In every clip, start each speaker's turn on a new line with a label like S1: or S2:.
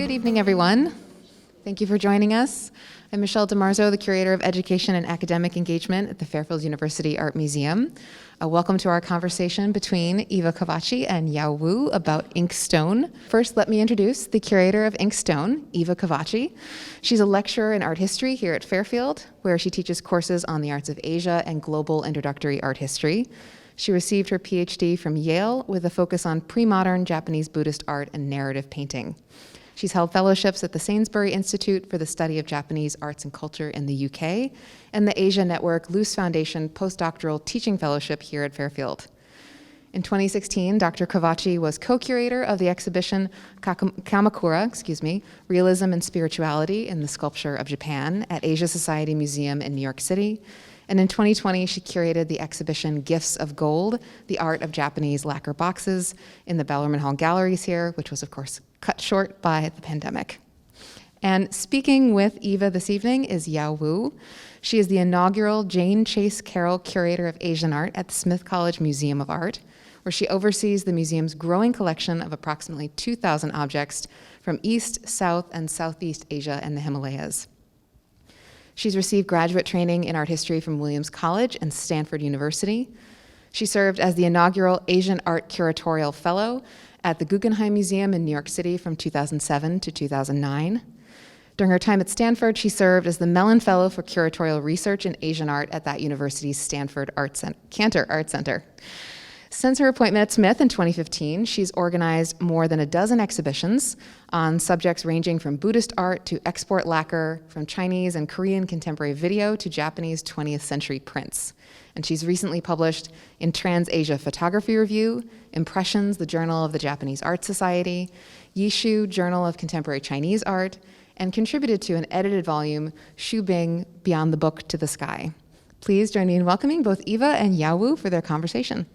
S1: Good evening, everyone. Thank you for joining us. I'm Michelle DiMarzo, the Curator of Education and Academic Engagement at the Fairfield University Art Museum. Welcome to our conversation between Ive Covaci and Yao Wu about Inkstone. First, let me introduce the Curator of Inkstone, Ive Covaci. She's a lecturer in art history here at Fairfield, where she teaches courses on the arts of Asia and global introductory art history. She received her PhD from Yale with a focus on pre-modern Japanese Buddhist art and narrative painting. She's held fellowships at the Sainsbury Institute for the Study of Japanese Arts and Culture in the UK, and the Asia Network Luce Foundation Postdoctoral Teaching Fellowship here at Fairfield. In 2016, Dr. Covaci was co-curator of the exhibition Kamakura, Realism and Spirituality in the Sculpture of Japan at Asia Society Museum in New York City. And in 2020, she curated the exhibition Gifts of Gold, the Art of Japanese Lacquer Boxes in the Bellarmine Hall Galleries here, which was, of course, cut short by the pandemic. And speaking with Ive this evening is Yao Wu. She is the inaugural Jane Chase Carroll Curator of Asian Art at the Smith College Museum of Art, where she oversees the museum's growing collection of approximately 2,000 objects from East, South, and Southeast Asia and the Himalayas. She's received graduate training in art history from Williams College and Stanford University. She served as the inaugural Asian Art Curatorial Fellow at the Guggenheim Museum in New York City from 2007 to 2009. During her time at Stanford, she served as the Mellon Fellow for Curatorial Research in Asian Art at that university's Stanford Cantor Art Center. Since her appointment at Smith in 2015, she's organized more than a dozen exhibitions on subjects ranging from Buddhist art to export lacquer, from Chinese and Korean contemporary video to Japanese 20th century prints. And she's recently published in Trans-Asia Photography Review, Impressions, the Journal of the Japanese Art Society, Yishu, Journal of Contemporary Chinese Art, and contributed to an edited volume, Shu Bing, Beyond the Book to the Sky. Please join me in welcoming both Ive and Yao Wu for their conversation.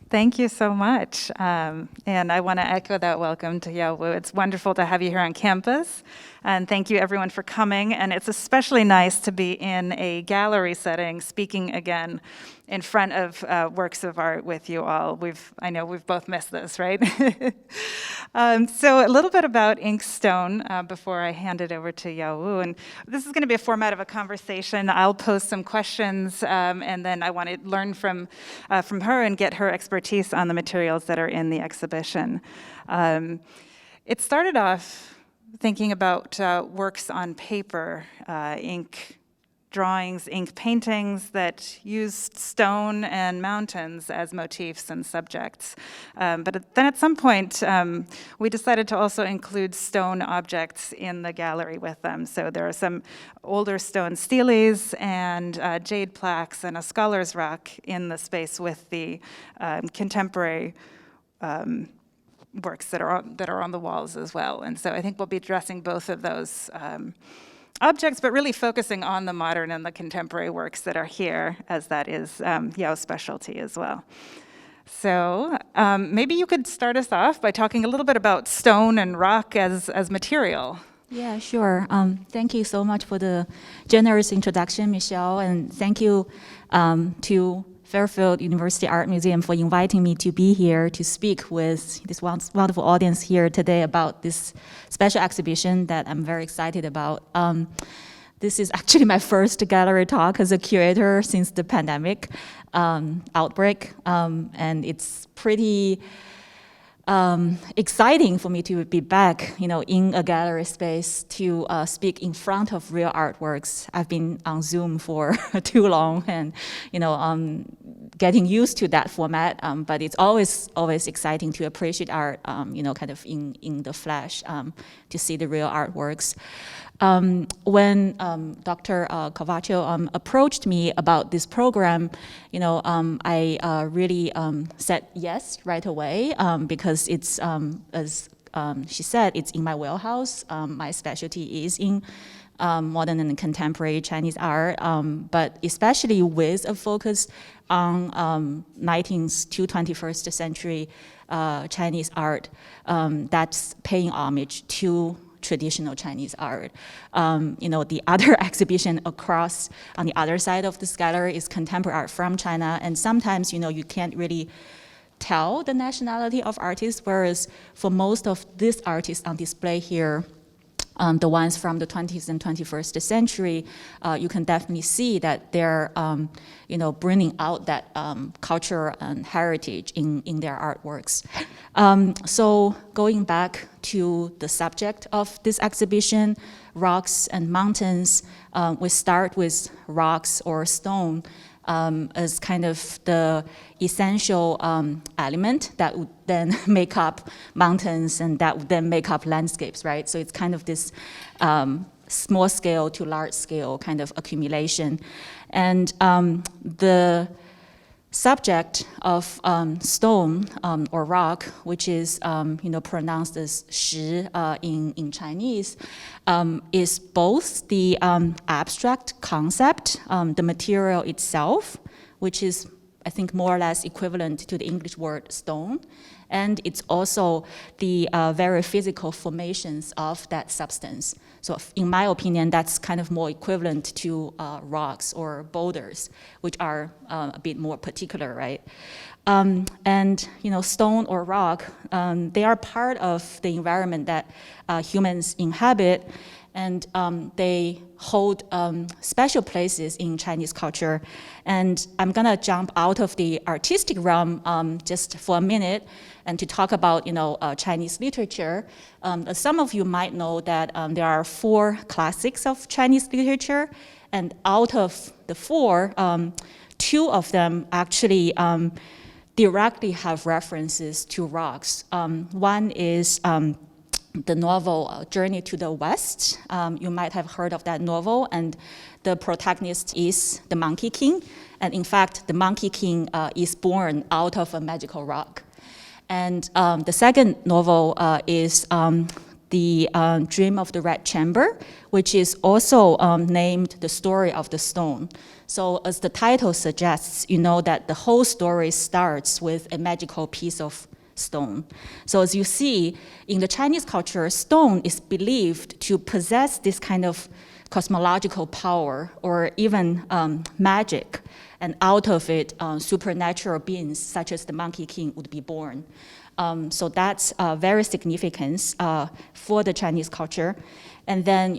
S2: Thank you so much. And I want to echo that welcome to Yao Wu. It's wonderful to have you here on campus. And thank you everyone for coming. And it's especially nice to be in a gallery setting, speaking again in front of works of art with you all. I know we've both missed this, right? So a little bit about Inkstone before I hand it over to Yao Wu. And this is going to be a format of a conversation. I'll pose some questions, and then I want to learn from her and get her expertise on the materials that are in the exhibition. It started off thinking about works on paper, ink drawings, ink paintings that used stone and mountains as motifs and subjects. But then at some point, we decided to also include stone objects in the gallery with them. So there are some older stone Stilis and jade plaques and a scholar's rock in the space with the contemporary works that are on the walls as well. And so I think we'll be addressing both of those objects, but really focusing on the modern and the contemporary works that are here, as that is Yao's specialty as well. So maybe you could start us off by talking a little bit about stone and rock as material.
S3: Yeah, sure. Thank you so much for the generous introduction, Michelle, and thank you to Fairfield University Art Museum for inviting me to be here to speak with this wonderful audience here today about this special exhibition that I'm very excited about. This is actually my first gallery talk as a curator since the pandemic outbreak, and it's pretty exciting for me to be back, in a gallery space to speak in front of real artworks. I've been on Zoom for too long, and getting used to that format. But it's always exciting to appreciate art, kind of in the flesh, to see the real artworks. When Dr. Covaci approached me about this program, I really said yes right away because it's, as she said, it's in my wheelhouse. My specialty is in modern and contemporary Chinese art, but especially with a focus on 19th to 21st century Chinese art that's paying homage to traditional Chinese art. The other exhibition across on the other side of this gallery is contemporary art from China, and sometimes you can't really tell the nationality of artists, whereas for most of these artists on display here, the ones from the 20th and 21st century, you can definitely see that they're, bringing out that culture and heritage in their artworks. So going back to the subject of this exhibition, rocks and mountains, we start with rocks or stone as kind of the essential element that would then make up mountains and that would then make up landscapes, right? So it's kind of this small scale to large scale kind of accumulation. And the subject of stone or rock, which is pronounced as 石 in Chinese, is both the abstract concept, the material itself, which is, I think, more or less equivalent to the English word stone, and it's also the very physical formations of that substance. So in my opinion, that's kind of more equivalent to rocks or boulders, which are a bit more particular, right? And stone or rock, they are part of the environment that humans inhabit, and they hold special places in Chinese culture. And I'm gonna jump out of the artistic realm just for a minute and to talk about Chinese literature. As some of you might know that there are 4 classics of Chinese literature, and out of the 4, 2 of them actually directly have references to rocks. One is the novel Journey to the West. You might have heard of that novel, and the protagonist is the Monkey King. And in fact, the Monkey King is born out of a magical rock. And the second novel is the Dream of the Red Chamber, which is also named The Story of the Stone. So as the title suggests, you know that the whole story starts with a magical piece of stone. So as you see, in the Chinese culture, stone is believed to possess this kind of cosmological power or even magic, and out of it, supernatural beings such as the Monkey King would be born. So that's very significant for the Chinese culture. And then,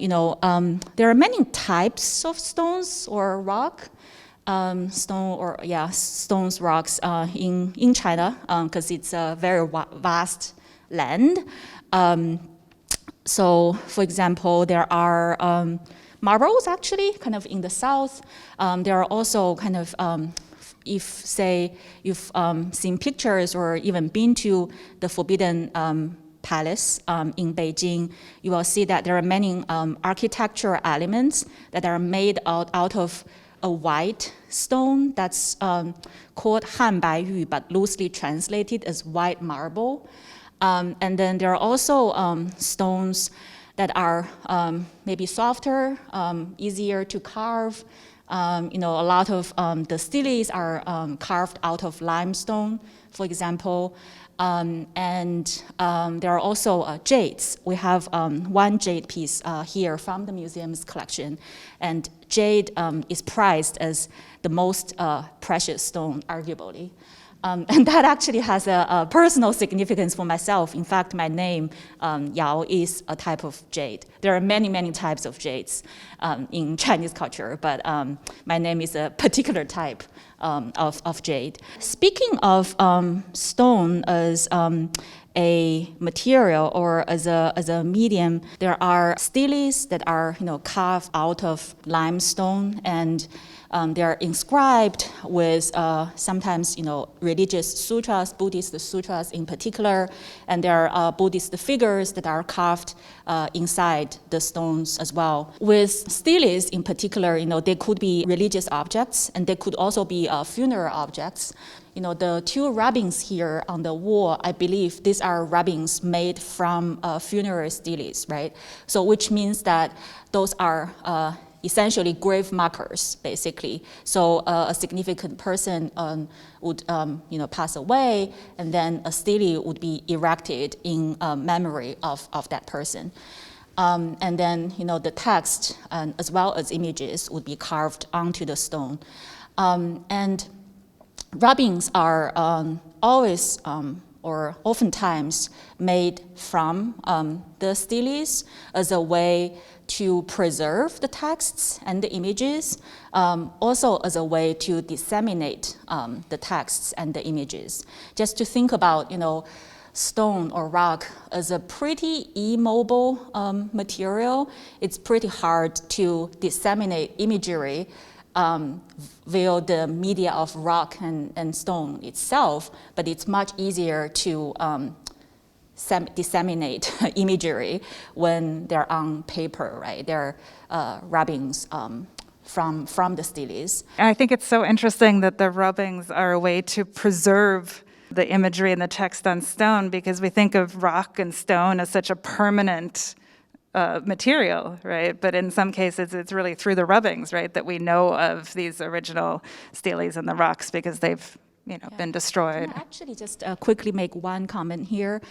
S3: there are many types of stones or rock. Stones, rocks in China, because it's a very vast land. So, for example, there are marbles actually, kind of in the south. There are also kind of, if say you've seen pictures or even been to the Forbidden Palace in Beijing, you will see that there are many architectural elements that are made out of a white stone that's called Hanbaiyu, but loosely translated as white marble. And then there are also stones that are maybe softer, easier to carve. A lot of the Stilis are carved out of limestone, for example. And there are also jades. We have one jade piece here from the museum's collection. And jade is prized as the most precious stone, arguably. And that actually has a personal significance for myself. In fact, my name, Yao, is a type of jade. There are many, many types of jades in Chinese culture, but my name is a particular type of jade. Speaking of stone as a material or as a medium, there are stilis that are carved out of limestone, and they are inscribed with sometimes religious sutras, Buddhist sutras in particular, and there are Buddhist figures that are carved inside the stones as well. With stilis in particular, they could be religious objects, and they could also be funeral objects. The 2 rubbings here on the wall, I believe these are rubbings made from funeral stilis, right? So which means that those are essentially grave markers, basically. So a significant person would pass away, and then a stele would be erected in memory of that person. And then the text as well as images would be carved onto the stone. And rubbings are always or oftentimes made from the Stilis as a way to preserve the texts and the images, also as a way to disseminate the texts and the images. Just to think about, stone or rock as a pretty immobile material, it's pretty hard to disseminate imagery via the media of rock and stone itself, but it's much easier to disseminate imagery when they're on paper, right? They're rubbings from the Stilis.
S2: And I think it's so interesting that the rubbings are a way to preserve the imagery and the text on stone, because we think of rock and stone as such a permanent material, right? But in some cases, it's really through the rubbings, right, that we know of these original Stilis and the rocks, because they've been destroyed.
S3: Can I actually just quickly make one comment here?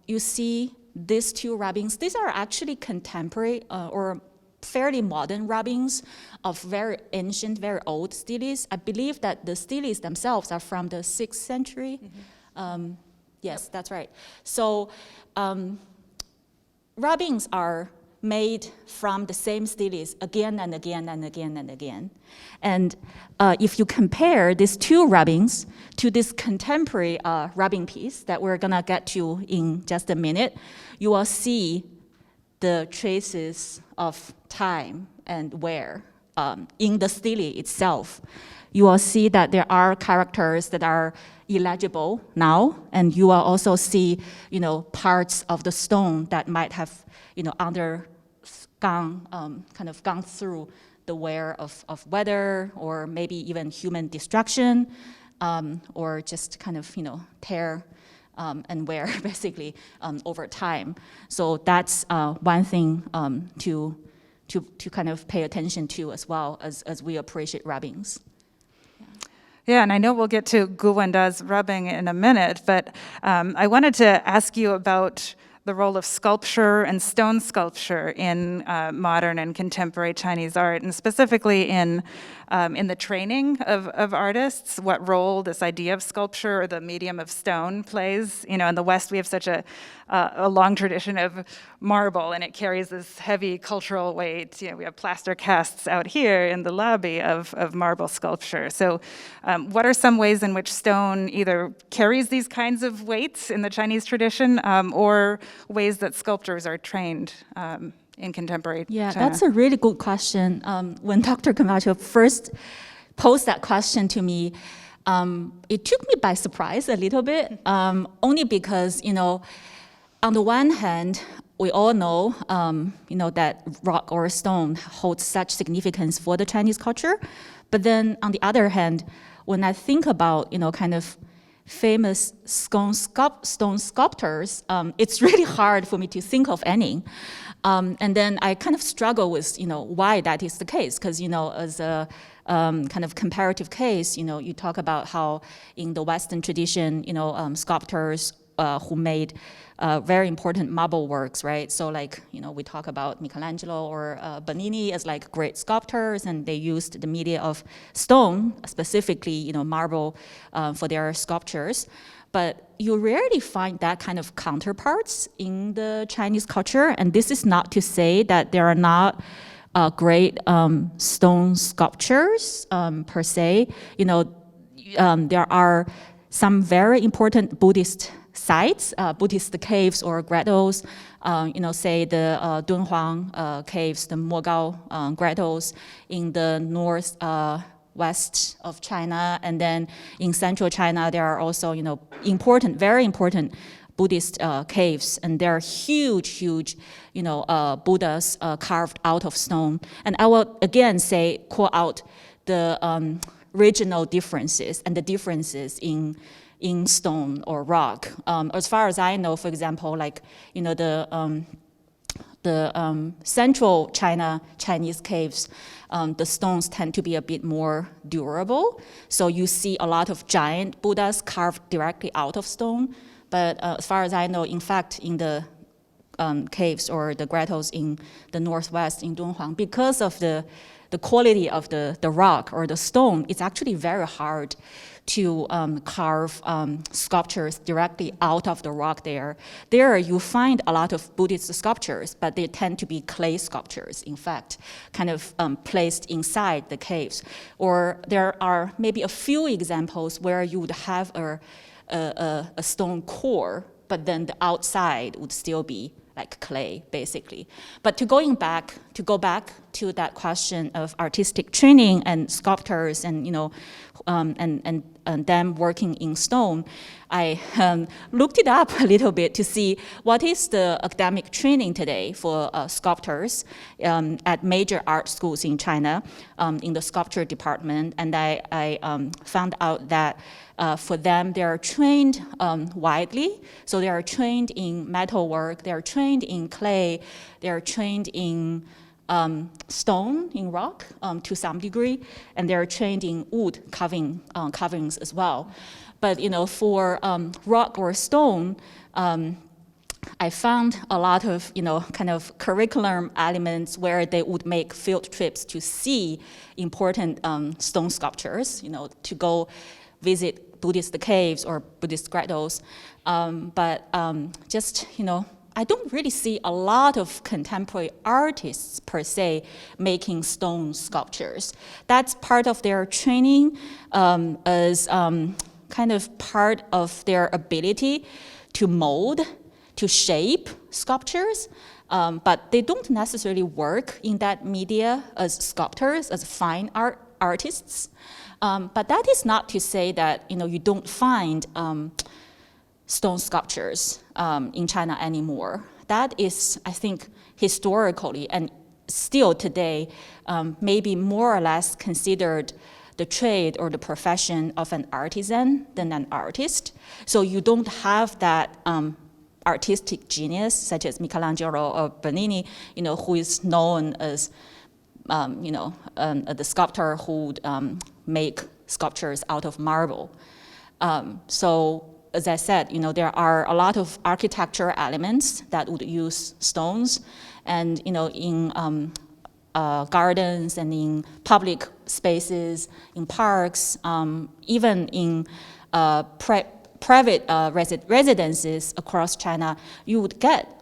S3: You see these two rubbings. These are actually contemporary or fairly modern rubbings of very ancient, very old Stilis. I believe that the Stilis themselves are from the 6th century. Yes, that's right. So rubbings are made from the same Stilis again and again and again and again. And if you compare these two rubbings to this contemporary rubbing piece that we're gonna get to in just a minute, you will see the traces of time and wear in the Stili itself. You will see that there are characters that are illegible now, and you will also see, parts of the stone that might have, gone through the wear of weather, or maybe even human destruction, or just tear and wear basically over time. So that's one thing to kind of pay attention to as well as we appreciate rubbings.
S2: Yeah, and I know we'll get to Gu Wenda's rubbing in a minute, but I wanted to ask you about the role of sculpture and stone sculpture in modern and contemporary Chinese art, and specifically in the training of artists, what role this idea of sculpture or the medium of stone plays. In the West, we have such a long tradition of marble, and it carries this heavy cultural weight. We have plaster casts out here in the lobby of marble sculpture. So what are some ways in which stone either carries these kinds of weights in the Chinese tradition, or ways that sculptors are trained in contemporary
S3: China?
S2: That's
S3: a really good question. When Dr. Covaci first posed that question to me, it took me by surprise a little bit, only because, on the one hand, we all know, that rock or stone holds such significance for the Chinese culture. But then on the other hand, when I think about, kind of famous stone sculptors, it's really hard for me to think of any. And then I kind of struggle with, why that is the case. Because, as a kind of comparative case, you talk about how in the Western tradition, sculptors who made very important marble works, right? So like, we talk about Michelangelo or Bernini as like great sculptors, and they used the media of stone, specifically, marble, for their sculptures. But you rarely find that kind of counterparts in the Chinese culture. And this is not to say that there are not great stone sculptures per se. There are some very important Buddhist sites, Buddhist caves or grottos, say the Dunhuang caves, the Mogao grottos in the northwest of China, and then in central China there are also very important Buddhist caves, and there are huge Buddhas carved out of stone. And I will again call out the regional differences and the differences in stone or rock. As far as I know, for example, like the central Chinese caves, the stones tend to be a bit more durable. So you see a lot of giant Buddhas carved directly out of stone. But as far as I know, in fact, in the caves or the grottos in the northwest in Dunhuang, because of the the quality of the rock or the stone, it's actually very hard to carve sculptures directly out of the rock there. There you find a lot of Buddhist sculptures, but they tend to be clay sculptures, in fact, kind of placed inside the caves. Or there are maybe a few examples where you would have a stone core, but then the outside would still be like clay, basically. But to go back to that question of artistic training and sculptors and, you know, and them working in stone, I looked it up a little bit to see what is the academic training today for sculptors at major art schools in China in the sculpture department. And I found out that for them, they are trained widely. So they are trained in metalwork, they are trained in clay, they are trained in stone, in rock to some degree, and they are trained in wood carvings as well. But you know, for rock or stone, I found a lot of, you know, kind of curriculum elements where they would make field trips to see important stone sculptures, you know, to go visit Buddhist caves or Buddhist grottos. But just, you know, I don't really see a lot of contemporary artists per se making stone sculptures. That's part of their training as kind of part of their ability to mold, to shape sculptures, but they don't necessarily work in that media as sculptors, as fine art artists. But that is not to say that, you know, you don't find stone sculptures in China anymore. That is, I think, historically and still today, maybe more or less considered the trade or the profession of an artisan than an artist. So you don't have that artistic genius, such as Michelangelo or Bernini, you know, who is known as, you know, the sculptor who would make sculptures out of marble. So, as I said, you know, there are a lot of architecture elements that would use stones, and you know, in gardens and in public spaces, in parks, even in private residences across China, you would get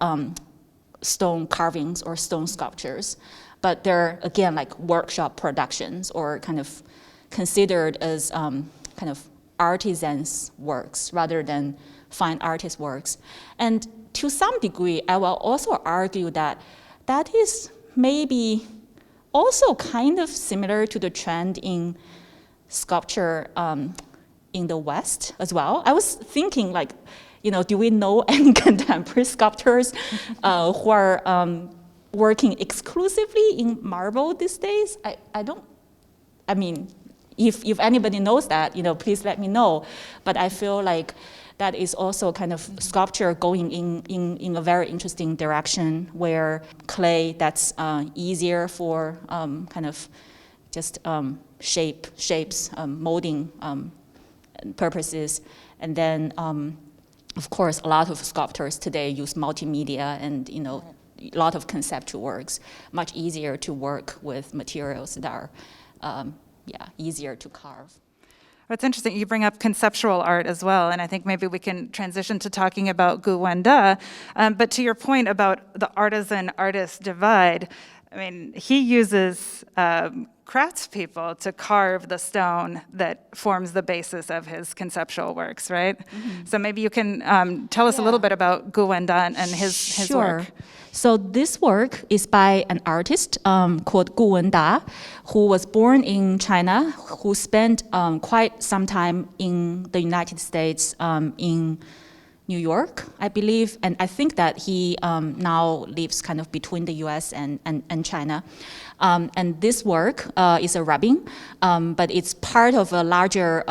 S3: stone carvings or stone sculptures. But they're, again, like workshop productions or kind of considered as kind of artisans' works rather than fine artist works. And to some degree, I will also argue that that is maybe also kind of similar to the trend in sculpture in the West as well. I was thinking, like, you know, do we know any contemporary sculptors who are working exclusively in marble these days? I mean, if anybody knows that, you know, please let me know. But I feel like that is also kind of sculpture going in a very interesting direction where clay, that's easier for kind of just shapes, molding purposes. And then, of course, a lot of sculptors today use multimedia and, you know, a lot of conceptual works, much easier to work with materials that are easier to carve.
S2: It's interesting, you bring up conceptual art as well, and I think maybe we can transition to talking about Gu Wenda. But to your point about the artisan-artist divide, I mean, he uses craftspeople to carve the stone that forms the basis of his conceptual works, right? Mm-hmm. So maybe you can tell us a little bit about Gu Wenda and his work.
S3: So this work is by an artist called Gu Wenda, who was born in China, who spent quite some time in the United States, in New York, I believe, and I think that he now lives kind of between the US and China. And this work is a rubbing, but it's part of a larger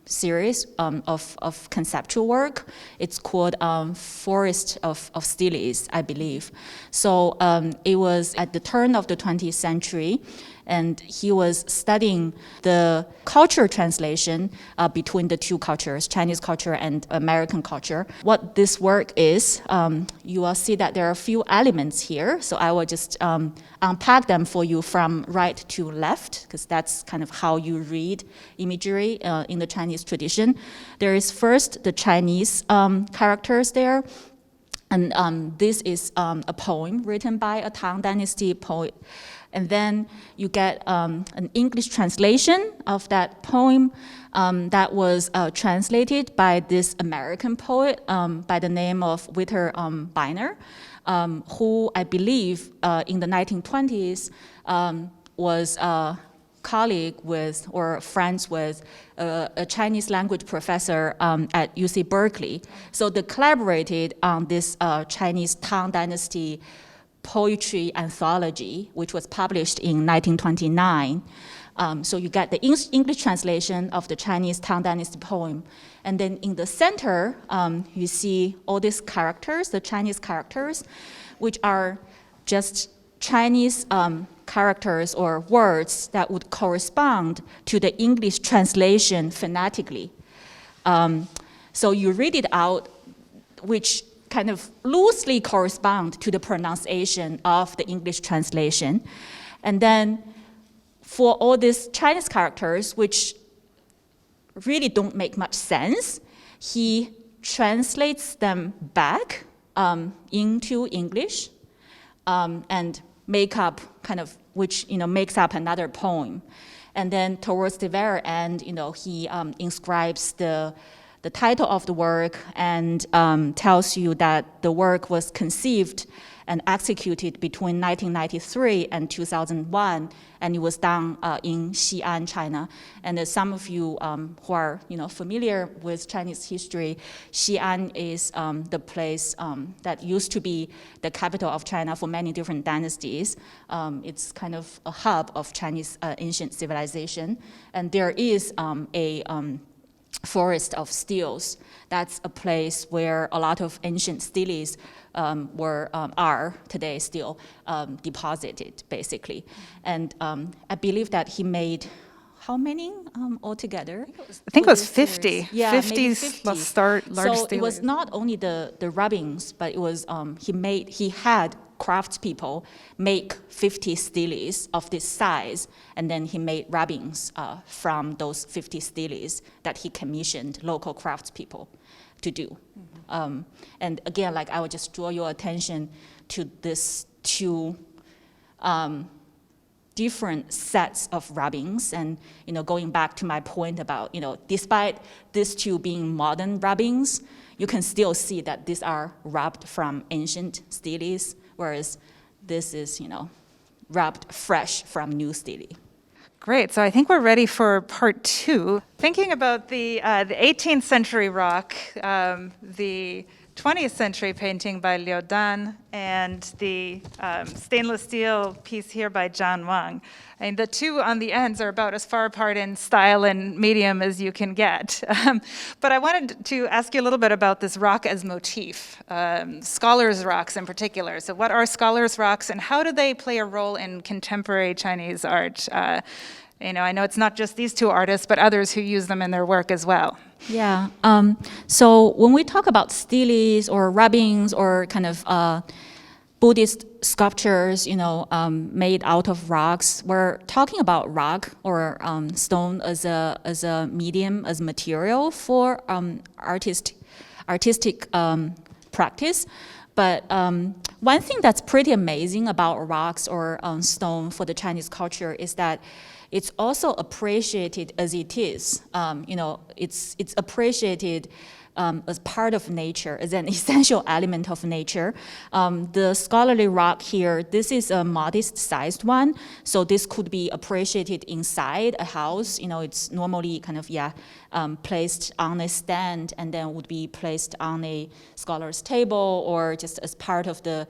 S3: series of conceptual work. It's called Forest of Stilis, I believe. So it was at the turn of the 20th century, and he was studying the culture translation between the two cultures, Chinese culture and American culture. What this work is, you will see that there are a few elements here, so I will just unpack them for you from right to left, because that's kind of how you read imagery in the Chinese tradition. There is first the Chinese characters there, and this is a poem written by a Tang Dynasty poet. And then you get an English translation of that poem that was translated by this American poet by the name of Witter Bynner, who I believe in the 1920s was a colleague with or friends with a Chinese language professor at UC Berkeley. So they collaborated on this Chinese Tang Dynasty poetry anthology, which was published in 1929. So you get the English translation of the Chinese Tang Dynasty poem. And then in the center, you see all these characters, the Chinese characters, which are just Chinese characters or words that would correspond to the English translation phonetically. So you read it out, which kind of loosely correspond to the pronunciation of the English translation. And then for all these Chinese characters, which really don't make much sense, he translates them back into English and make up kind of, which makes up another poem. And then towards the very end, he inscribes the title of the work and tells you that the work was conceived and executed between 1993 and 2001, and it was done in Xi'an, China. And some of you who are familiar with Chinese history, Xi'an is the place that used to be the capital of China for many different dynasties. It's kind of a hub of Chinese ancient civilization, and there is a forest of Stilis. That's a place where a lot of ancient Stilis are today still deposited, basically. And I believe that he made how many altogether?
S2: I think it was 50.
S3: Yeah,
S2: 50
S3: maybe 50.
S2: Let's start large
S3: So it was
S2: Stilis.
S3: not only the rubbings, but it was he had craftspeople make 50 Stilis of this size, and then he made rubbings from those 50 Stilis that he commissioned local craftspeople to do. And again, I would just draw your attention to this two different sets of rubbings, and going back to my point about despite these two being modern rubbings, you can still see that these are rubbed from ancient Stilis, whereas this is rubbed fresh from new Stili.
S2: Great. So I think we're ready for part 2. Thinking about the 18th century rock, the 20th century painting by Liu Dan, and the stainless steel piece here by Zhang Wang. And the two on the ends are about as far apart in style and medium as you can get. But I wanted to ask you a little bit about this rock as motif, scholars' rocks in particular. So what are scholars' rocks, and how do they play a role in contemporary Chinese art? I know it's not just these two artists, but others who use them in their work as well.
S3: Yeah. So when we talk about Stilis or rubbings or kind of Buddhist sculptures, made out of rocks, we're talking about rock or stone as a medium, as material for artistic practice. But one thing that's pretty amazing about rocks or stone for the Chinese culture is that it's also appreciated as it is. It's appreciated as part of nature, as an essential element of nature. The scholarly rock here, this is a modest-sized one, so this could be appreciated inside a house. It's normally kind of, placed on a stand and then would be placed on a scholar's table or just as part of the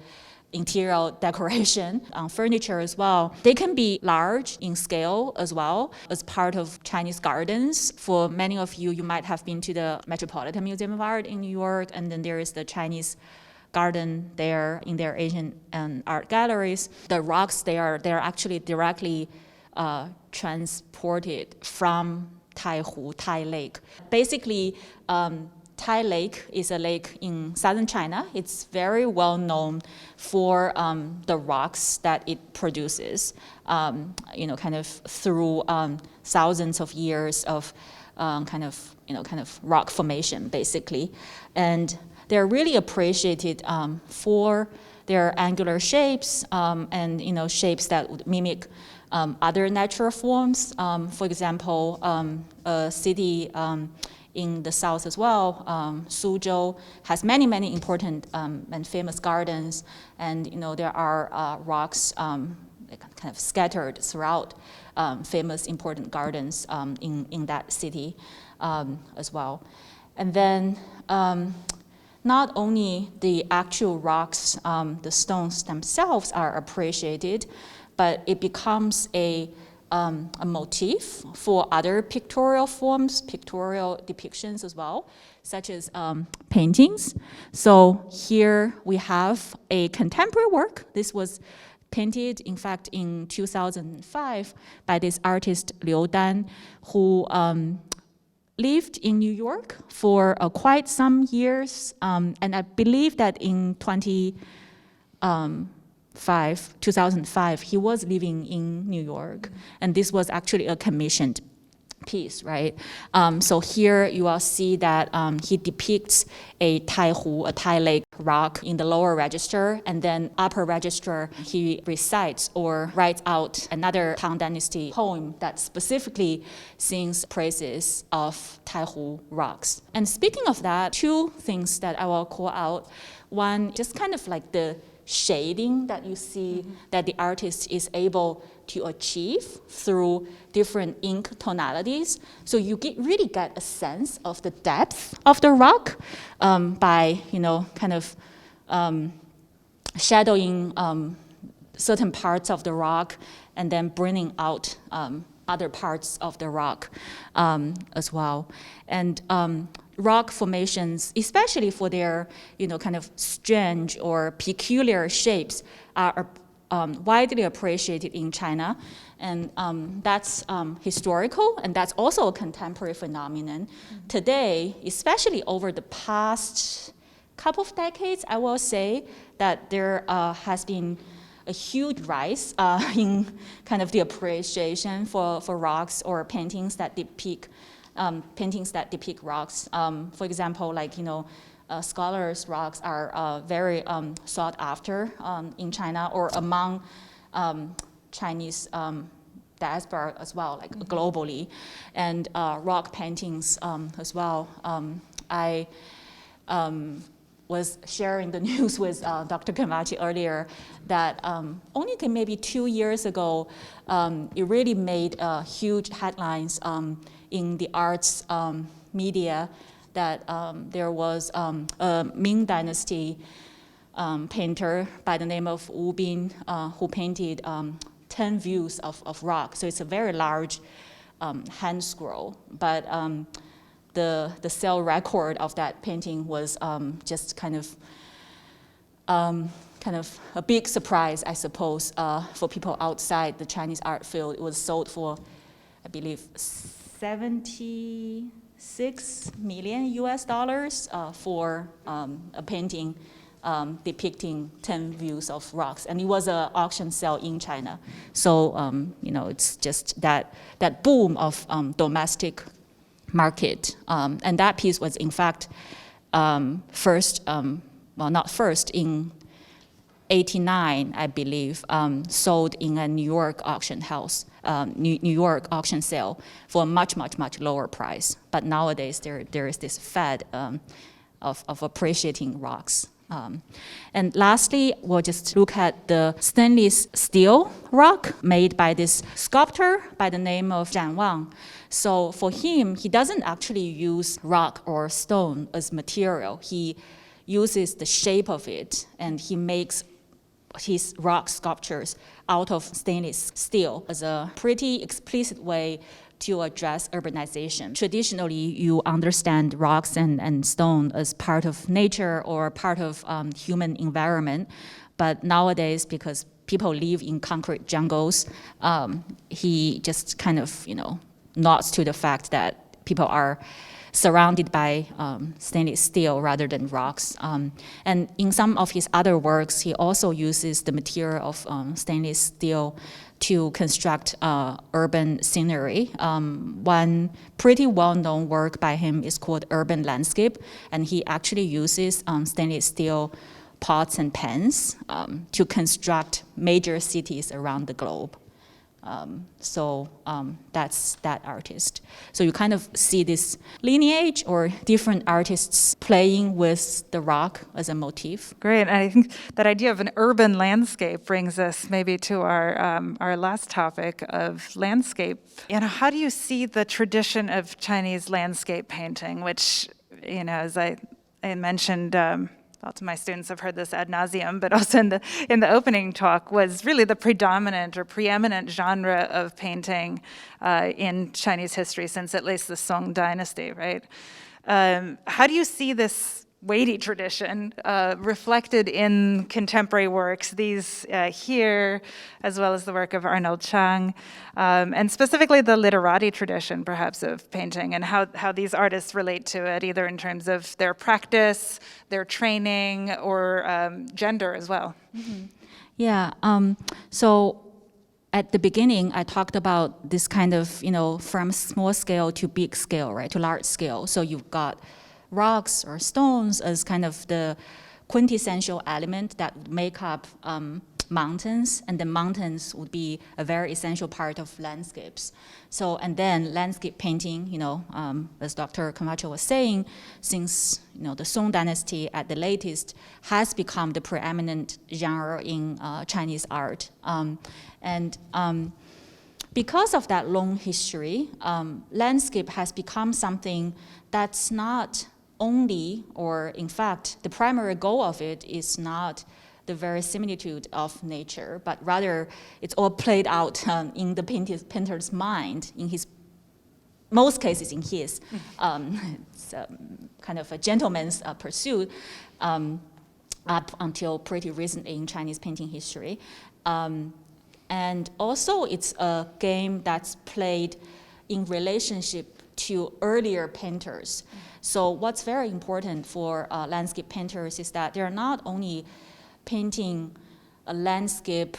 S3: interior decoration, furniture as well. They can be large in scale as well, as part of Chinese gardens. For many of you, you might have been to the Metropolitan Museum of Art in New York, and then there is the Chinese garden there in their Asian art galleries. The rocks there, they're actually directly transported from Tai Lake. Basically, Tai Lake is a lake in southern China. It's very well known for the rocks that it produces, kind of through thousands of years of kind of rock formation, basically. And they're really appreciated for their angular shapes and shapes that would mimic other natural forms. For example, a city in the south as well, Suzhou, has many, many important and famous gardens, and there are rocks kind of scattered throughout famous important gardens in that city as well. And then not only the actual rocks, the stones themselves are appreciated, but it becomes a motif for other pictorial forms, pictorial depictions as well, such as paintings. So here we have a contemporary work. This was painted, in fact, in 2005 by this artist Liu Dan, who lived in New York for quite some years, and I believe that in 2005, he was living in New York, and this was actually a commissioned piece, right? So here you will see that he depicts a Tai Lake rock in the lower register, and then upper register he recites or writes out another Tang Dynasty poem that specifically sings praises of Taihu rocks. And speaking of that, two things that I will call out. One, just kind of like the shading that you see that the artist is able to achieve through different ink tonalities. So you really get a sense of the depth of the rock by, kind of shadowing certain parts of the rock and then bringing out other parts of the rock as well. And rock formations, especially for their, kind of strange or peculiar shapes, are widely appreciated in China. And that's historical, and that's also a contemporary phenomenon. Today, especially over the past couple of decades, I will say that there has been a huge rise in kind of the appreciation for rocks or paintings that depict rocks. For example, like, scholars' rocks are very sought after in China or among Chinese diaspora as well, like globally, and rock paintings as well. I was sharing the news with Dr. Covaci earlier that only maybe 2 years ago, it really made huge headlines in the arts media that there was a Ming Dynasty painter by the name of Wu Bin who painted 10 views of rock. So it's a very large hand scroll, but the sale record of that painting was just kind of a big surprise, I suppose, for people outside the Chinese art field. It was sold for, I believe, $76 million for a painting depicting 10 views of rocks, and it was an auction sale in China. So it's just that boom of domestic market, and that piece was in fact first, not first, in '89, I believe, sold in a New York auction house, New York auction sale for a much lower price. But nowadays there is this fad of appreciating rocks. And lastly, we'll just look at the stainless steel rock made by this sculptor by the name of Zhan Wang. So for him, he doesn't actually use rock or stone as material. He uses the shape of it, and he makes his rock sculptures out of stainless steel as a pretty explicit way to address urbanization. Traditionally, you understand rocks and stone as part of nature or part of human environment, but nowadays, because people live in concrete jungles, he just kind of, nods to the fact that people are surrounded by stainless steel rather than rocks. And in some of his other works, he also uses the material of stainless steel to construct urban scenery. One pretty well-known work by him is called Urban Landscape, and he actually uses stainless steel pots and pans to construct major cities around the globe. So that's that artist. So you kind of see this lineage or different artists playing with the rock as a motif.
S2: Great, and I think that idea of an urban landscape brings us maybe to our last topic of landscape. How do you see the tradition of Chinese landscape painting, which, as I mentioned, lots of my students have heard this ad nauseum, but also in the opening talk, was really the predominant or preeminent genre of painting in Chinese history since at least the Song dynasty, right? How do you see this weighty tradition reflected in contemporary works, these here, as well as the work of Arnold Chang, and specifically the literati tradition, perhaps, of painting, and how these artists relate to it, either in terms of their practice, their training, or gender as well?
S3: Mm-hmm. Yeah, so at the beginning, I talked about this kind of, from small scale to big scale, right, to large scale. So you've got rocks or stones as kind of the quintessential element that make up mountains, and the mountains would be a very essential part of landscapes. So, and then landscape painting, as Dr. Covaci was saying, since the Song dynasty at the latest has become the preeminent genre in Chinese art. Because of that long history, landscape has become something that's not only, or in fact, the primary goal of it is not the verisimilitude of nature, but rather it's all played out in the painter's mind, in his, most cases in his. It's kind of a gentleman's pursuit up until pretty recently in Chinese painting history. And also it's a game that's played in relationship to earlier painters. So what's very important for landscape painters is that they're not only painting a landscape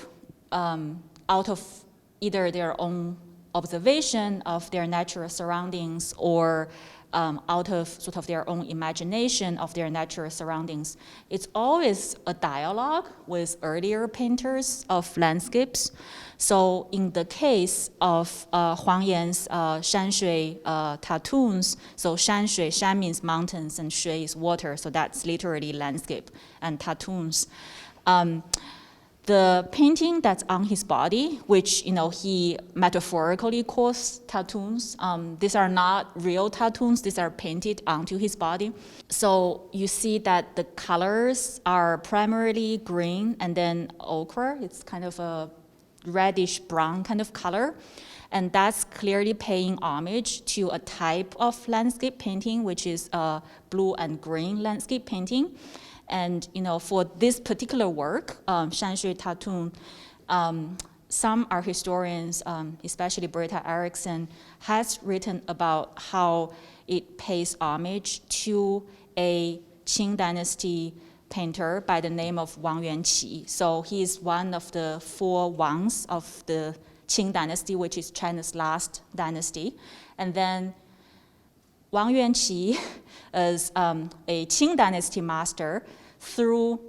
S3: out of either their own observation of their natural surroundings or out of sort of their own imagination of their natural surroundings. It's always a dialogue with earlier painters of landscapes. So in the case of Huang Yan's Shanshui cartoons, so Shanshui, Shan means mountains and Shui is water, so that's literally landscape and cartoons. The painting that's on his body, which he metaphorically calls tattoos, these are not real tattoos, these are painted onto his body. So you see that the colors are primarily green and then ochre. It's kind of a reddish brown kind of color. And that's clearly paying homage to a type of landscape painting, which is blue and green landscape painting. And for this particular work, Shanshui Tattoo, some art historians, especially Britta Erickson, has written about how it pays homage to a Qing dynasty painter by the name of Wang Yuanqi. So he is one of the four Wangs of the Qing dynasty, which is China's last dynasty. And then Wang Yuanqi is a Qing dynasty master through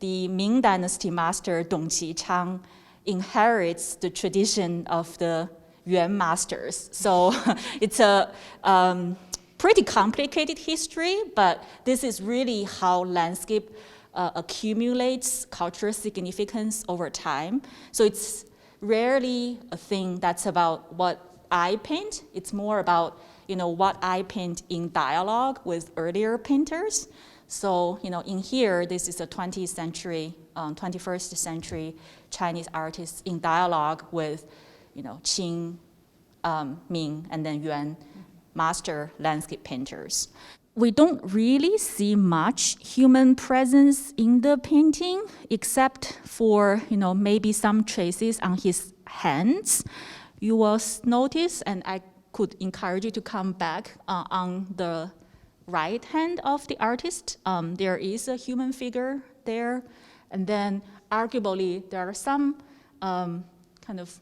S3: the Ming dynasty master Dong Qichang inherits the tradition of the Yuan masters. So it's a pretty complicated history, but this is really how landscape accumulates cultural significance over time. So it's rarely a thing that's about what I paint. It's more about what I paint in dialogue with earlier painters. So in here, this is a 20th century, 21st century Chinese artists in dialogue with Qing, Ming, and then Yuan master landscape painters. we don't really see much human presence in the painting, except for, maybe some traces on his hands. You will notice, and I could encourage you to come back on the right hand of the artist. There is a human figure there, and then arguably there are some kind of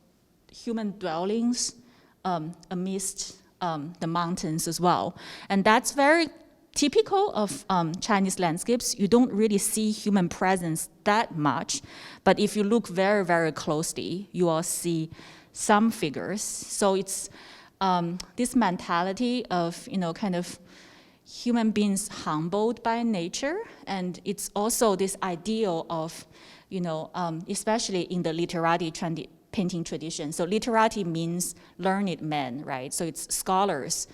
S3: human dwellings amidst the mountains as well. And that's very typical of Chinese landscapes. You don't really see human presence that much, but if you look very, very closely, you will see some figures. So it's this mentality of, kind of human beings humbled by nature, and it's also this ideal of, especially in the literati painting tradition. So literati means learned men, right? So it's scholars'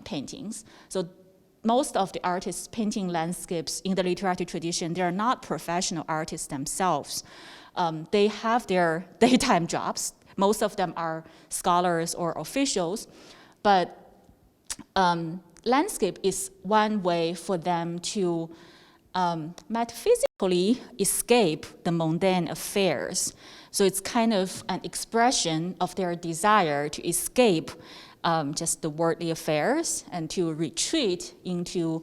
S3: paintings. So most of the artists painting landscapes in the literati tradition, they are not professional artists themselves. They have their daytime jobs. Most of them are scholars or officials, but landscape is one way for them to metaphysically escape the mundane affairs. So it's kind of an expression of their desire to escape just the worldly affairs and to retreat into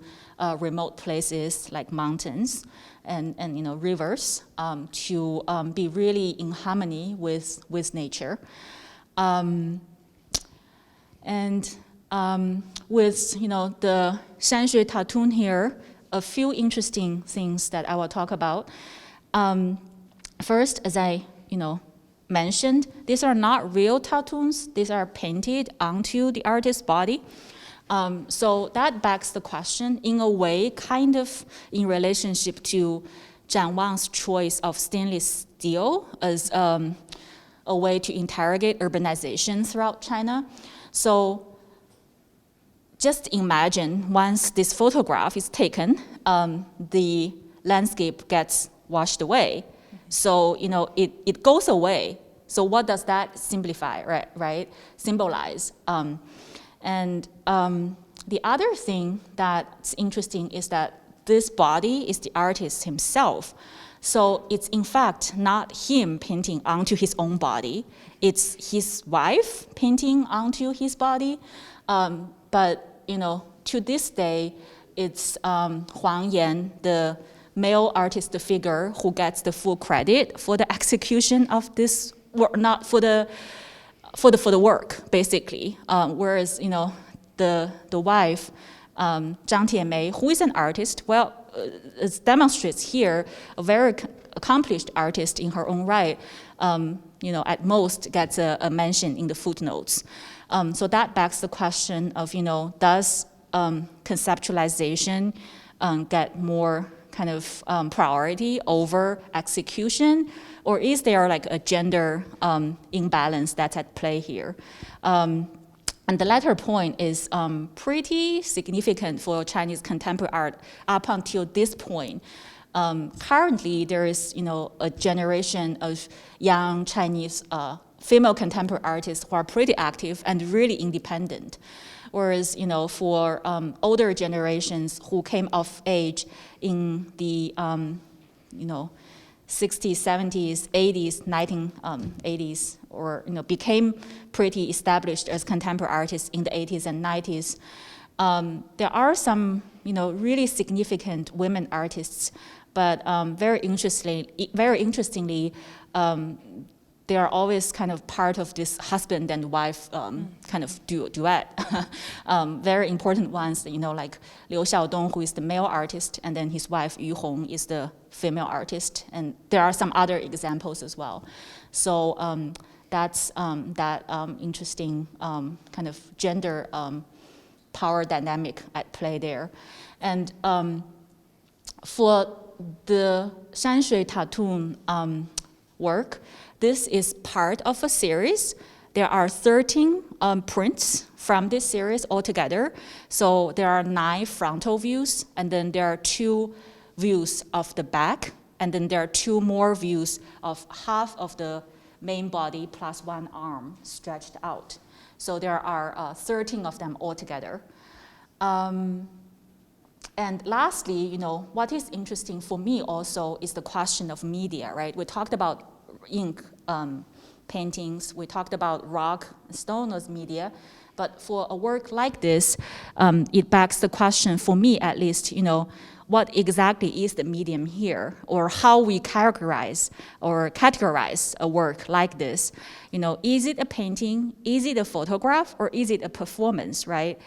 S3: remote places like mountains and rivers to be really in harmony with nature. With the Shanshui tattoo here, a few interesting things that I will talk about. First, as I mentioned, these are not real tattoos. These are painted onto the artist's body. So that begs the question, in a way, kind of in relationship to Zhang Wang's choice of stainless steel as a way to interrogate urbanization throughout China. So just imagine once this photograph is taken, the landscape gets washed away. So, it goes away. So what does that simplify, right? Symbolize? The other thing that's interesting is that this body is the artist himself. So it's in fact not him painting onto his own body. It's his wife painting onto his body. But, to this day, it's Huang Yan, the male artist figure, who gets the full credit for the execution of this work, not for the work, basically. Whereas, the wife, Zhang Tianmei, who is an artist, well, it demonstrates here a very accomplished artist in her own right, at most gets a mention in the footnotes. So that begs the question of, does conceptualization get more kind of priority over execution, or is there like a gender imbalance that's at play here? And the latter point is pretty significant for Chinese contemporary art up until this point. Currently, there is a generation of young Chinese female contemporary artists who are pretty active and really independent. Whereas, for older generations who came of age in the, 60s, 70s, 80s, 1980s, or, became pretty established as contemporary artists in the 80s and 90s, there are some, really significant women artists, but very interestingly, they are always kind of part of this husband and wife kind of duet. Very important ones, like Liu Xiaodong, who is the male artist, and then his wife Yu Hong is the female artist. And there are some other examples as well. So that's that interesting kind of gender power dynamic at play there. And for the Shanshui tattoo work, this is part of a series. There are 13 prints from this series altogether. So there are 9 frontal views, and then there are 2 views of the back, and then there are 2 more views of half of the main body plus 1 arm stretched out. So there are 13 of them altogether. And lastly, what is interesting for me also is the question of media, right? We talked about ink paintings, we talked about rock, stone as media, but for a work like this, it begs the question, for me at least, what exactly is the medium here, or how we categorize a work like this. Is it a painting, is it a photograph, or is it a performance, right?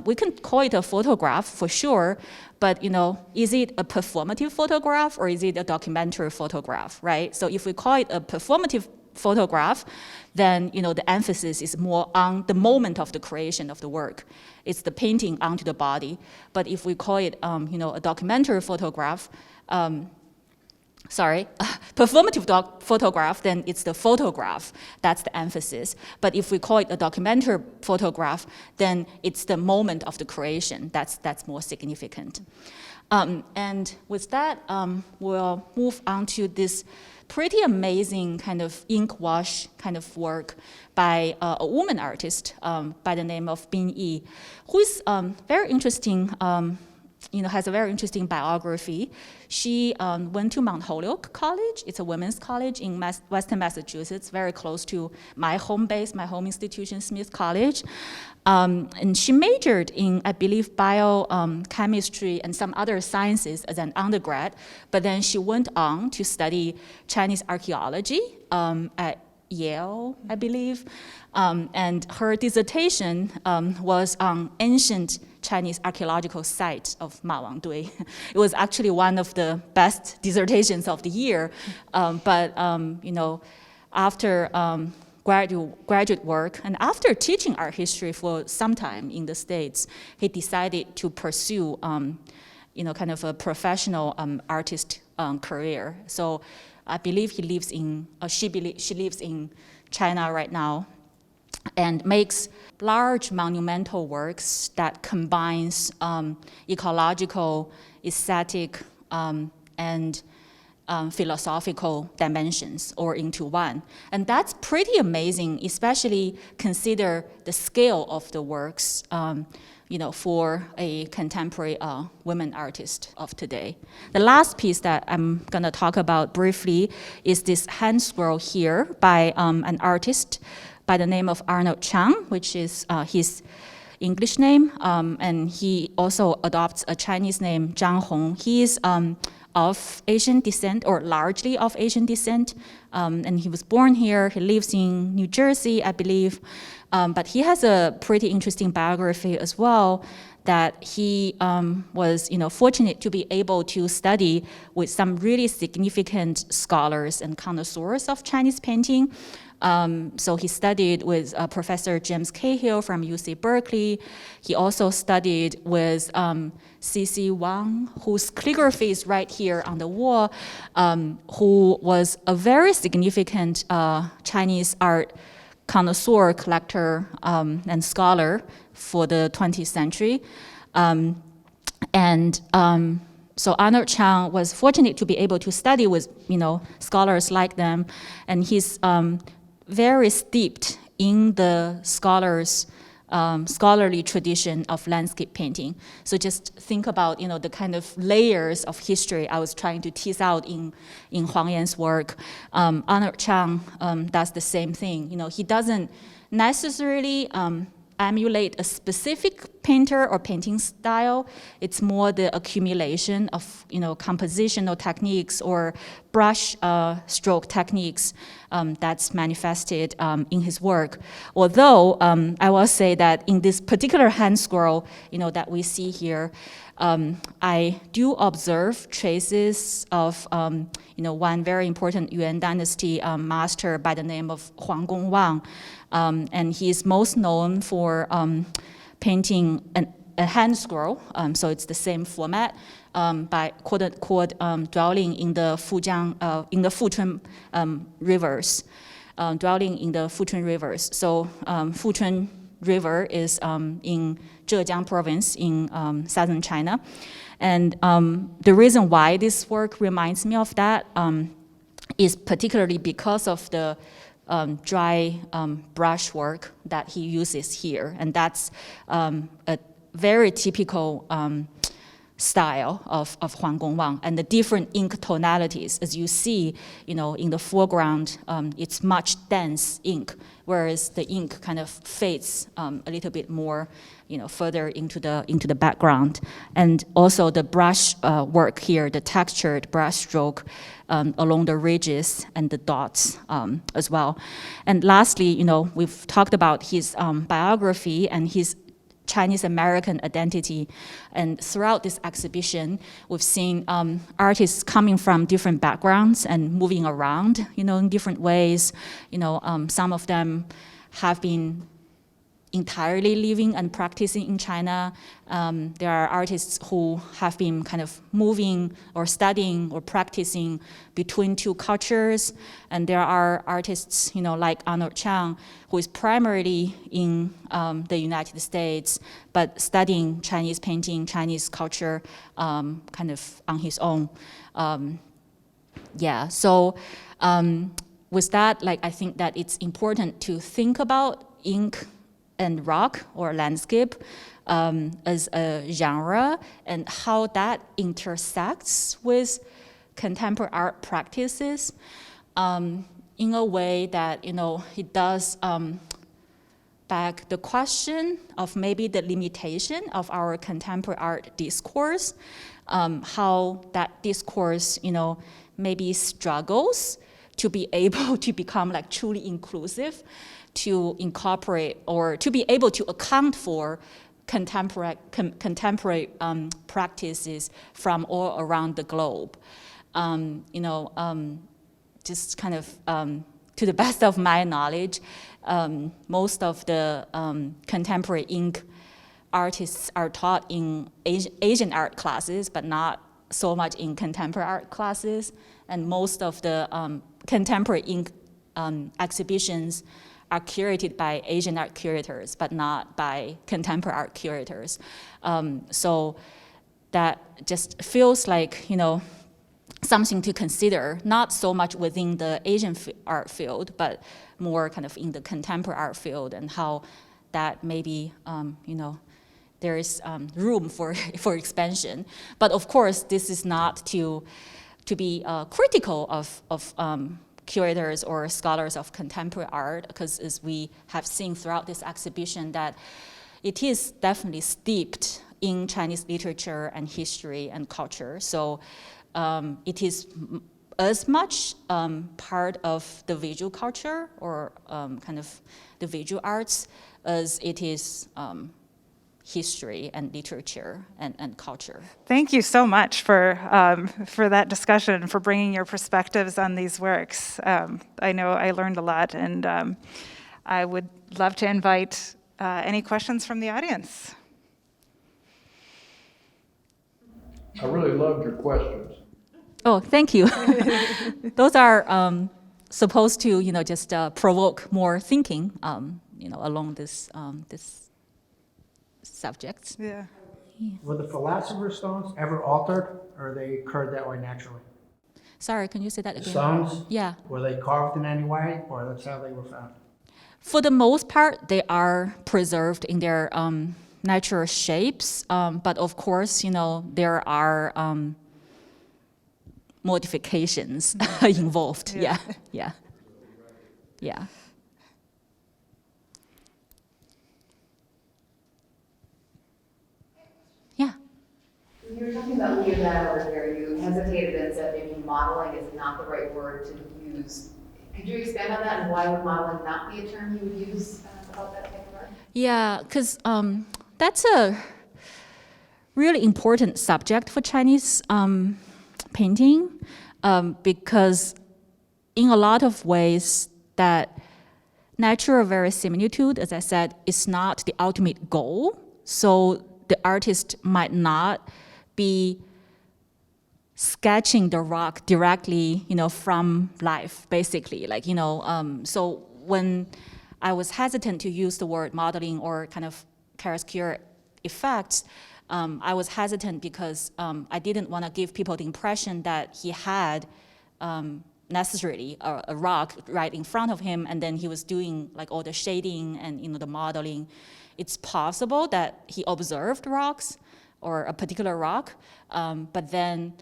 S3: We can call it a photograph for sure, but is it a performative photograph or is it a documentary photograph, right? So if we call it a performative photograph, then the emphasis is more on the moment of the creation of the work. It's the painting onto the body. But if we call it a documentary photograph, performative photograph, then it's the photograph. That's the emphasis. But if we call it a documentary photograph, then it's the moment of the creation. That's more significant. And with that, we'll move on to this pretty amazing kind of ink wash kind of work by a woman artist by the name of Bin Yi, who is very interesting, has a very interesting biography. She went to Mount Holyoke College. It's a women's college in Western Massachusetts, very close to my home base, my home institution, Smith College. And she majored in, I believe, biochemistry and some other sciences as an undergrad, but then she went on to study Chinese archaeology at Yale, I believe. And her dissertation was on ancient Chinese archaeological site of Ma Wangdui. It was actually one of the best dissertations of the year. But after graduate work and after teaching art history for some time in the States, he decided to pursue, kind of a professional artist career. So I believe she lives in China right now, and makes large monumental works that combines ecological, aesthetic, and philosophical dimensions all into one. And that's pretty amazing, especially consider the scale of the works, for a contemporary women artist of today. The last piece that I'm gonna talk about briefly is this hand scroll here by an artist by the name of Arnold Chang, which is his English name, and he also adopts a Chinese name, Zhang Hong. He is of Asian descent, or largely of Asian descent, and he was born here. He lives in New Jersey, I believe, but he has a pretty interesting biography as well, that he was fortunate to be able to study with some really significant scholars and connoisseurs of Chinese painting. So he studied with Professor James Cahill from UC Berkeley. He also studied with C.C. Wang, whose calligraphy is right here on the wall, who was a very significant Chinese art connoisseur, collector, and scholar for the 20th century. So Arnold Chang was fortunate to be able to study with scholars like them, and he's very steeped in the scholarly tradition of landscape painting. So just think about the kind of layers of history I was trying to tease out in Huang Yan's work. Arnold Chang does the same thing. He doesn't necessarily emulate a specific painter or painting style. It's more the accumulation of compositional techniques or brush stroke techniques that's manifested in his work. Although I will say that in this particular hand scroll that we see here, I do observe traces of one very important Yuan Dynasty master by the name of Huang Gongwang. And he is most known for painting a hand scroll, so it's the same format, by quote dwelling in the Fuchun rivers, dwelling in the Fuchun rivers. So Fuchun River is in Zhejiang province in southern China. And the reason why this work reminds me of that is particularly because of the dry brush work that he uses here. And that's a very typical style of Huang Gongwang and the different ink tonalities. As you see, in the foreground, it's much dense ink, whereas the ink kind of fades a little bit more, further into the background. And also the brush work here, the textured brush stroke along the ridges and the dots as well. And lastly, we've talked about his biography and his Chinese American identity. And throughout this exhibition, we've seen artists coming from different backgrounds and moving around, in different ways. Some of them have been entirely living and practicing in China. There are artists who have been kind of moving or studying or practicing between two cultures. And there are artists, like Arnold Chiang, who is primarily in the United States, but studying Chinese painting, Chinese culture, kind of on his own. So with that, I think that it's important to think about ink and rock or landscape as a genre and how that intersects with contemporary art practices in a way that, it does beg the question of maybe the limitation of our contemporary art discourse, how that discourse, maybe struggles to be able to become truly inclusive, to incorporate or to be able to account for contemporary practices from all around the globe. Just kind of to the best of my knowledge, most of the contemporary ink artists are taught in Asian art classes, but not so much in contemporary art classes. And most of the contemporary ink exhibitions are curated by Asian art curators, but not by contemporary art curators. So that just feels like, something to consider, not so much within the Asian art field, but more kind of in the contemporary art field, and how that maybe, there is room for expansion. But of course, this is not to be critical of curators or scholars of contemporary art, because as we have seen throughout this exhibition, that it is definitely steeped in Chinese literature and history and culture. So it is as much part of the visual culture or kind of the visual arts as it is history and literature and culture.
S2: Thank you so much for that discussion, for bringing your perspectives on these works. I know I learned a lot, and I would love to invite any questions from the audience.
S4: I really loved your questions.
S3: Oh, thank you. Those are supposed to, just provoke more thinking, along this subjects.
S2: Yeah.
S5: Were the philosopher's stones ever altered, or are they carved that way naturally?
S3: Sorry, can you say that
S5: The
S3: again?
S5: stones,
S3: Yeah.
S5: were they carved in any way, or that's how they were found?
S3: For the most part, they are preserved in their natural shapes, but of course, there are modifications involved. Yeah. Yeah.
S1: You were talking about Leonardo earlier, you hesitated and said maybe modeling is not the right word to use. Could you expand on that, and why would modeling not be a term you would use about that type of art?
S3: Yeah, because that's a really important subject for Chinese painting, because in a lot of ways that natural verisimilitude, as I said, is not the ultimate goal. So the artist might not be sketching the rock directly, from life, basically. So when I was hesitant to use the word modeling or kind of chiaroscuro effects, I was hesitant because I didn't want to give people the impression that he had necessarily a rock right in front of him, and then he was doing all the shading and the modeling. It's possible that he observed rocks, or a particular rock, but then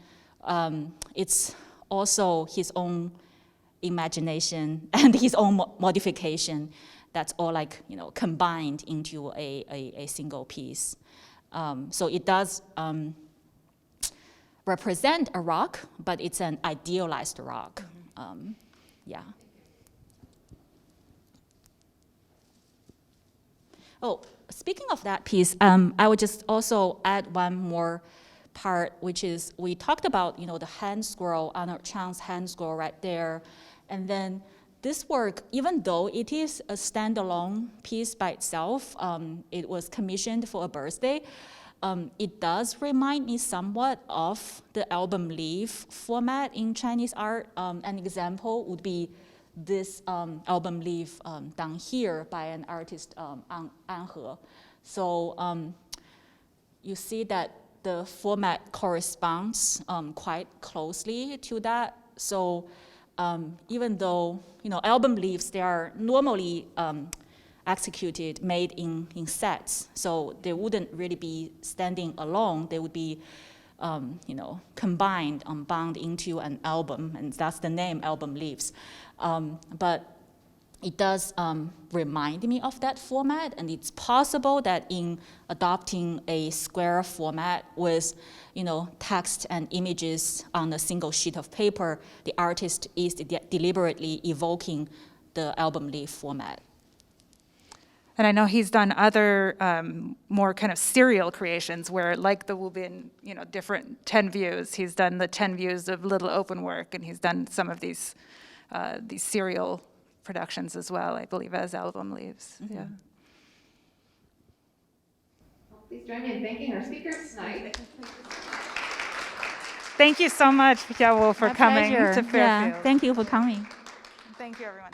S3: it's also his own imagination and his own modification that's all like, combined into a single piece. So it does represent a rock, but it's an idealized rock. Yeah. Oh, speaking of that piece, I would just also add one more part, which is we talked about, the hand scroll, Arnold Chang's hand scroll right there. And then this work, even though it is a standalone piece by itself, it was commissioned for a birthday, it does remind me somewhat of the album leaf format in Chinese art. An example would be this album leaf down here by an artist, An He. So you see that the format corresponds quite closely to that. So even though, album leaves, they are normally executed, made in sets, so they wouldn't really be standing alone. They would be, combined, bound into an album, and that's the name, album leaves. But it does remind me of that format, and it's possible that in adopting a square format with, text and images on a single sheet of paper, the artist is deliberately evoking the album leaf format.
S2: And I know he's done other more kind of serial creations where, like the Wu Bin, different 10 views. He's done the 10 views of Little Open Work, and he's done some of these serial productions as well, I believe, as album leaves. Mm-hmm. Yeah.
S1: Well, please join me in thanking our speakers tonight.
S2: Thank you so much, Yao Wu, for
S3: My
S2: coming
S3: pleasure.
S2: to Fairfield.
S3: Yeah, thank you for coming.
S2: Thank you, everyone.